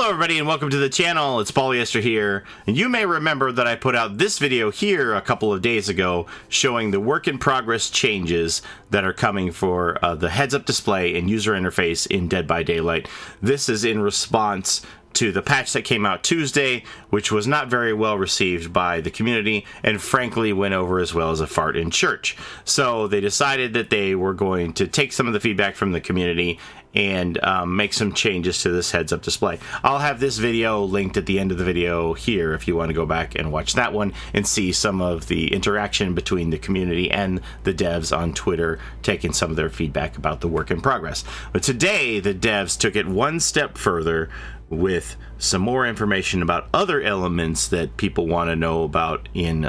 Hello everybody and welcome to the channel. It's Paulie, Esther here, and you may remember that I put out this video here a couple of days ago showing the work in progress changes that are coming for the heads-up display and user interface in Dead by Daylight. This is in response to the patch that came out Tuesday, which was not very well received by the community and frankly went over as well as a fart in church. So they decided that they were going to take some of the feedback from the community and make some changes to this heads-up display. I'll have this video linked at the end of the video here if you want to go back and watch that one and see some of the interaction between the community and the devs on Twitter, taking some of their feedback about the work in progress. But today, the devs took it one step further with some more information about other elements that people want to know about in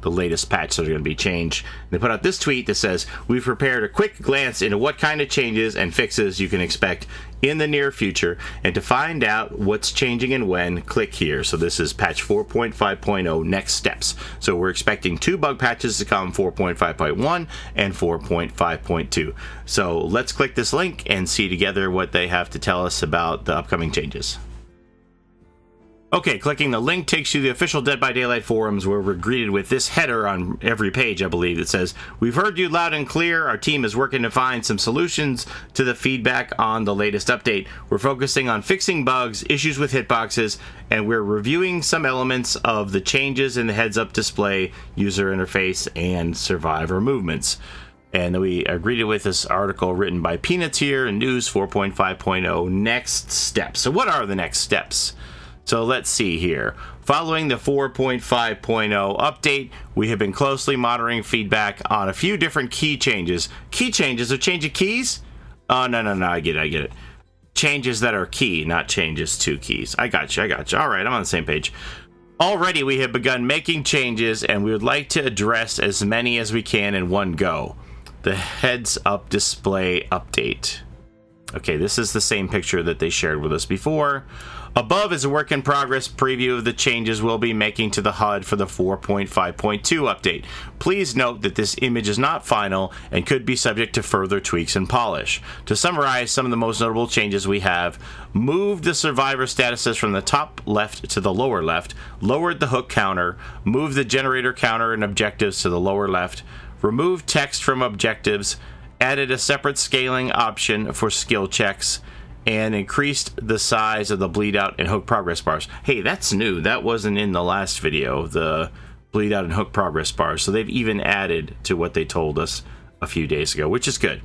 the latest patch that are going to be changed. They put out this tweet that says, "We've prepared a quick glance into what kind of changes and fixes you can expect in the near future, and to find out what's changing and when, click here." So this is patch 4.5.0 next steps. So we're expecting 2 bug patches to come, 4.5.1 and 4.5.2. So let's click this link and see together what they have to tell us about the upcoming changes. Okay, clicking the link takes you to the official Dead by Daylight forums, where we're greeted with this header on every page, I believe, that says, "We've heard you loud and clear. Our team is working to find some solutions to the feedback on the latest update. We're focusing on fixing bugs, issues with hitboxes, and we're reviewing some elements of the changes in the heads-up display, user interface, and survivor movements." And we are greeted with this article written by Peanuts here in News 4.5.0 Next Steps. So what are the next steps? So let's see here. Following the 4.5.0 update, we have been closely monitoring feedback on a few different key changes. Key changes are change of keys? Oh, no, I get it. Changes that are key, not changes to keys. I got you. All right, I'm on the same page. Already, we have begun making changes, and we would like to address as many as we can in one go. The heads-up display update. Okay, this is the same picture that they shared with us before. Above is a work in progress preview of the changes we'll be making to the HUD for the 4.5.2 update. Please note that this image is not final and could be subject to further tweaks and polish. To summarize some of the most notable changes we have: moved the survivor statuses from the top left to the lower left, lowered the hook counter, moved the generator counter and objectives to the lower left, removed text from objectives, added a separate scaling option for skill checks, and increased the size of the bleed out and hook progress bars. Hey, that's new. That wasn't in the last video, the bleed out and hook progress bars. So they've even added to what they told us a few days ago, which is good.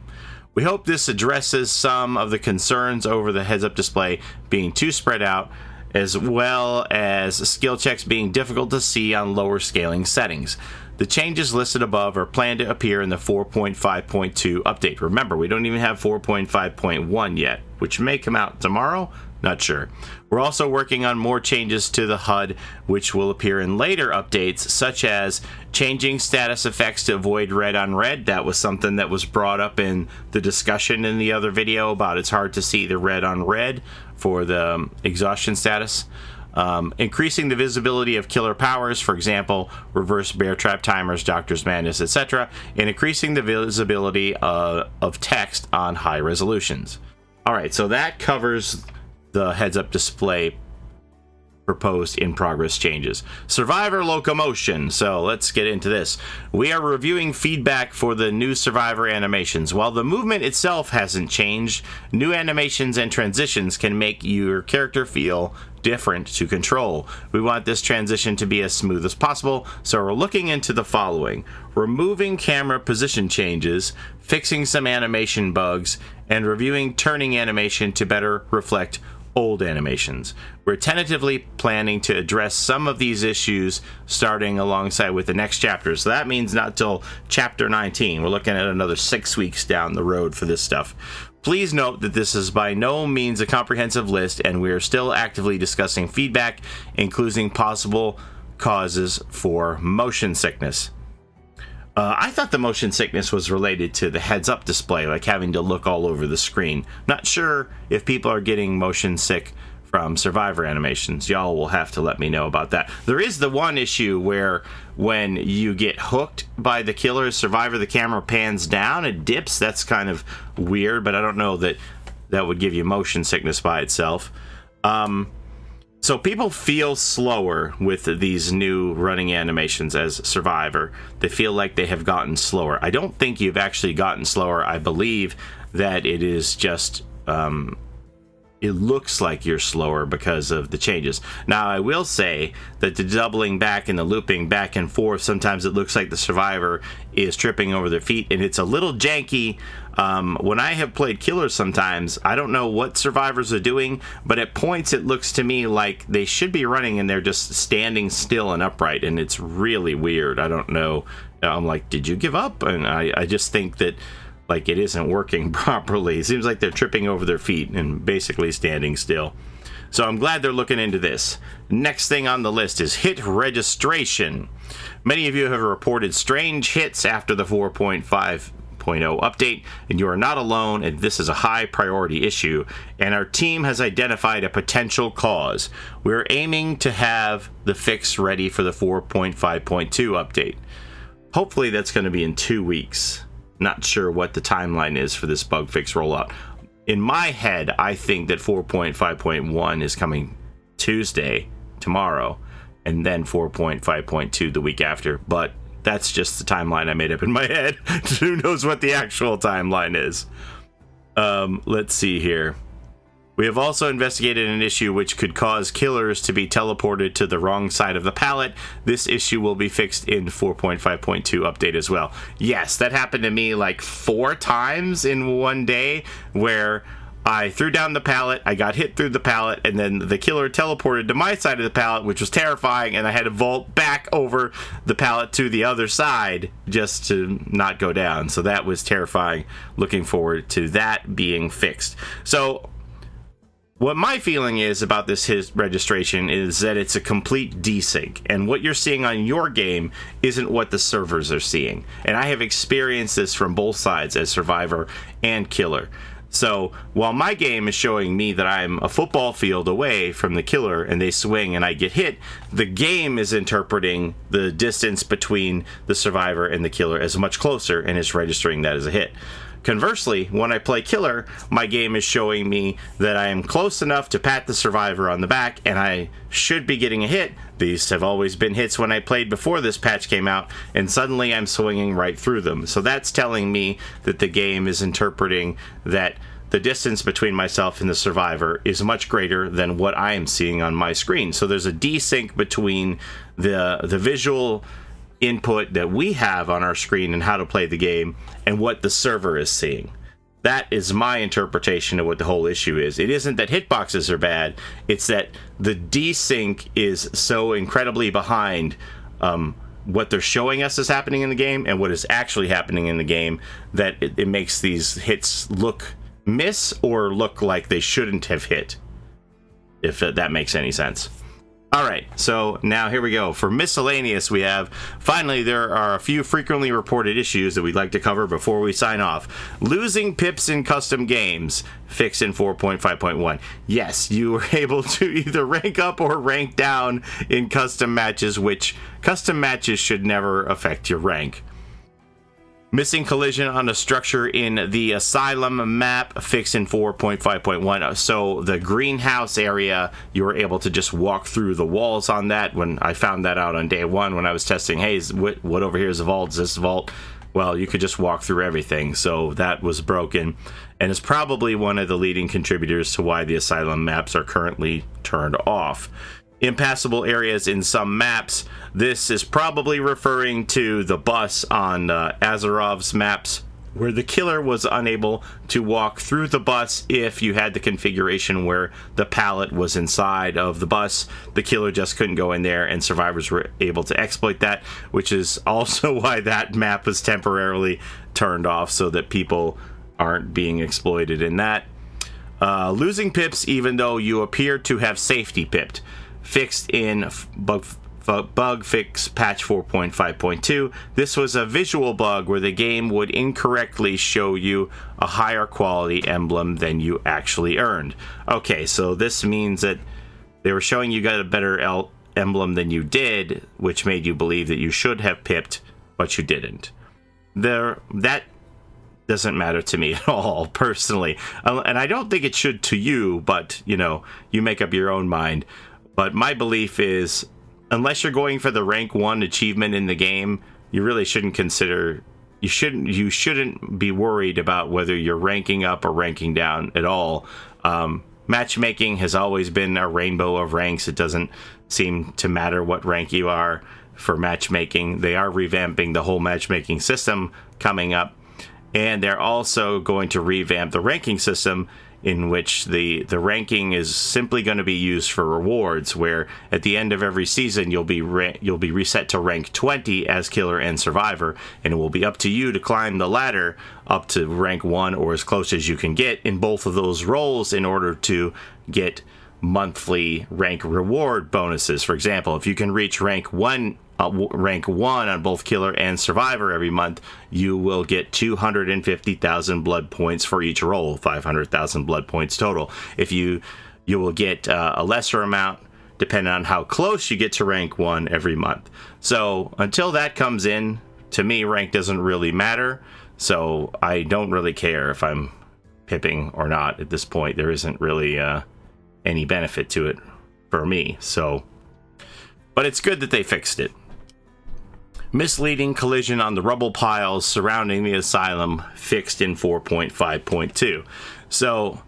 We hope this addresses some of the concerns over the heads-up display being too spread out, as well as skill checks being difficult to see on lower scaling settings. The changes listed above are planned to appear in the 4.5.2 update. Remember, we don't even have 4.5.1 yet, which may come out tomorrow. Not sure. We're also working on more changes to the HUD, which will appear in later updates, such as changing status effects to avoid red on red. That was something that was brought up in the discussion in the other video about it's hard to see the red on red for the exhaustion status. Increasing the visibility of killer powers, for example, reverse bear trap timers, Doctor's Madness, etc., and increasing the visibility of text on high resolutions. Alright, so that covers the heads-up display proposed in progress changes. Survivor locomotion. So let's get into this. We are reviewing feedback for the new survivor animations. While the movement itself hasn't changed, new animations and transitions can make your character feel different to control. We want this transition to be as smooth as possible, so we're looking into the following: removing camera position changes, fixing some animation bugs, and reviewing turning animation to better reflect old animations. We're tentatively planning to address some of these issues starting alongside with the next chapter. So that means not till chapter 19. We're looking at another 6 weeks down the road for this stuff. Please note that this is by no means a comprehensive list, and we are still actively discussing feedback, including possible causes for motion sickness. I thought the motion sickness was related to the heads-up display, like having to look all over the screen. Not sure if people are getting motion sick from survivor animations. Y'all will have to let me know about that. There is the one issue where when you get hooked by the killer survivor, the camera pans down, it dips. That's kind of weird, but I don't know that that would give you motion sickness by itself. So people feel slower with these new running animations as Survivor. They feel like they have gotten slower. I don't think you've actually gotten slower. I believe that it is just... it looks like you're slower because of the changes. Now, I will say that the doubling back and the looping back and forth, sometimes it looks like the Survivor is tripping over their feet, and it's a little janky. When I have played Killers sometimes, I don't know what Survivors are doing, but at points it looks to me like they should be running and they're just standing still and upright, and it's really weird. I don't know. I'm like, did you give up? And I just think that like it isn't working properly. It seems like they're tripping over their feet and basically standing still. So I'm glad they're looking into this. Next thing on the list is hit registration. Many of you have reported strange hits after the 4.5.0 update, and you are not alone, and this is a high priority issue, and our team has identified a potential cause. We're aiming to have the fix ready for the 4.5.2 update. Hopefully that's going to be in 2 weeks. Not sure what the timeline is for this bug fix rollout. In my head, I think that 4.5.1 is coming Tuesday, tomorrow, and then 4.5.2 the week after. But that's just the timeline I made up in my head. Who knows what the actual timeline is? Let's see here. We have also investigated an issue which could cause killers to be teleported to the wrong side of the pallet. This issue will be fixed in 4.5.2 update as well. Yes, that happened to me like 4 times in one day, where I threw down the pallet, I got hit through the pallet, and then the killer teleported to my side of the pallet, which was terrifying, and I had to vault back over the pallet to the other side just to not go down. So that was terrifying. Looking forward to that being fixed. So what my feeling is about this hit registration is that it's a complete desync, and what you're seeing on your game isn't what the servers are seeing. And I have experienced this from both sides as Survivor and Killer. So while my game is showing me that I'm a football field away from the killer and they swing and I get hit, the game is interpreting the distance between the Survivor and the killer as much closer and is registering that as a hit. Conversely, when I play Killer, my game is showing me that I am close enough to pat the Survivor on the back, and I should be getting a hit. These have always been hits when I played before this patch came out, and suddenly I'm swinging right through them. So that's telling me that the game is interpreting that the distance between myself and the Survivor is much greater than what I am seeing on my screen. So there's a desync between the visual input that we have on our screen and how to play the game and what the server is seeing. That is my interpretation of what the whole issue is. It isn't that hitboxes are bad, it's that the desync is so incredibly behind what they're showing us is happening in the game and what is actually happening in the game that it makes these hits miss or look like they shouldn't have hit, if that makes any sense. Alright, so now here we go. For Miscellaneous, we have, finally, there are a few frequently reported issues that we'd like to cover before we sign off. Losing pips in custom games, fixed in 4.5.1. Yes, you were able to either rank up or rank down in custom matches, which custom matches should never affect your rank. Missing collision on a structure in the Asylum map, fixed in 4.5.1. So the greenhouse area, you were able to just walk through the walls on that. When I found that out on day 1 when I was testing, hey, what over here is a vault? Is this a vault? Well, you could just walk through everything. So that was broken, and is probably one of the leading contributors to why the Asylum maps are currently turned off. Impassable areas in some maps. This is probably referring to the bus on Azarov's maps, where the killer was unable to walk through the bus if you had the configuration where the pallet was inside of the bus. The killer just couldn't go in there, and survivors were able to exploit that, which is also why that map was temporarily turned off, so that people aren't being exploited in that. Losing pips even though you appear to have safety pipped. Fixed in bug fix patch 4.5.2. This was a visual bug where the game would incorrectly show you a higher quality emblem than you actually earned. Okay, so this means that they were showing you got a better emblem than you did, which made you believe that you should have pipped, but you didn't. That doesn't matter to me at all, personally. And I don't think it should to you, but, you know, you make up your own mind. But my belief is, unless you're going for the rank 1 achievement in the game, you really shouldn't consider... You shouldn't be worried about whether you're ranking up or ranking down at all. Matchmaking has always been a rainbow of ranks. It doesn't seem to matter what rank you are for matchmaking. They are revamping the whole matchmaking system coming up. And they're also going to revamp the ranking system, in which the ranking is simply going to be used for rewards, where at the end of every season you'll be reset to rank 20 as killer and survivor, and it will be up to you to climb the ladder up to rank 1 or as close as you can get in both of those roles in order to get monthly rank reward bonuses. For example, if you can reach rank 1 on both killer and survivor every month, you will get 250,000 blood points for each role, 500,000 blood points total. If you will get a lesser amount depending on how close you get to rank 1 every month. So until that comes in, to me, rank doesn't really matter. So I don't really care if I'm pipping or not at this point. There isn't really any benefit to it for me. So, but it's good that they fixed it. Misleading collision on the rubble piles surrounding the asylum fixed in 4.5.2. So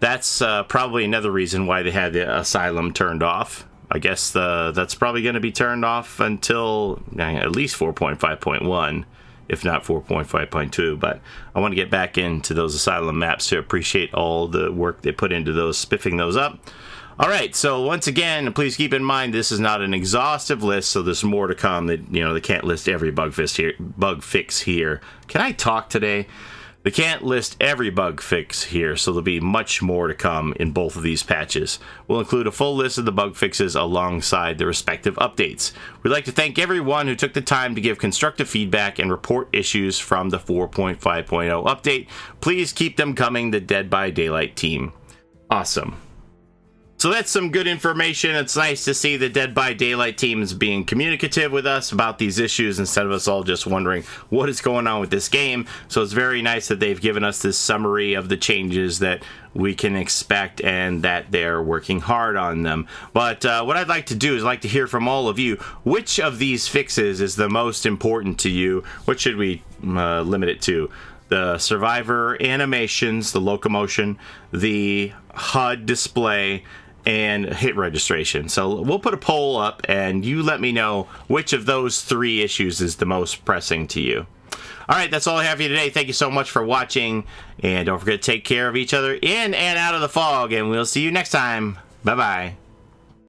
that's probably another reason why they had the asylum turned off. I guess that's probably going to be turned off until at least 4.5.1, if not 4.5.2. But I want to get back into those asylum maps to appreciate all the work they put into those, spiffing those up. All right, so once again, please keep in mind this is not an exhaustive list, so there's more to come. That, you know, they can't list every bug fix here. Can I talk today? They can't list every bug fix here, so there'll be much more to come in both of these patches. We'll include a full list of the bug fixes alongside the respective updates. We'd like to thank everyone who took the time to give constructive feedback and report issues from the 4.5.0 update. Please keep them coming, the Dead by Daylight team. Awesome. So that's some good information. It's nice to see the Dead by Daylight teams being communicative with us about these issues instead of us all just wondering what is going on with this game. So it's very nice that they've given us this summary of the changes that we can expect and that they're working hard on them. But what I'd like to do is I'd like to hear from all of you. Which of these fixes is the most important to you? What should we limit it to? The survivor animations, the locomotion, the HUD display, and hit registration. So we'll put a poll up and you let me know which of those 3 issues is the most pressing to you. All right, that's all I have for you today. Thank you so much for watching, and don't forget to take care of each other in and out of the fog, and we'll see you next time. Bye-bye.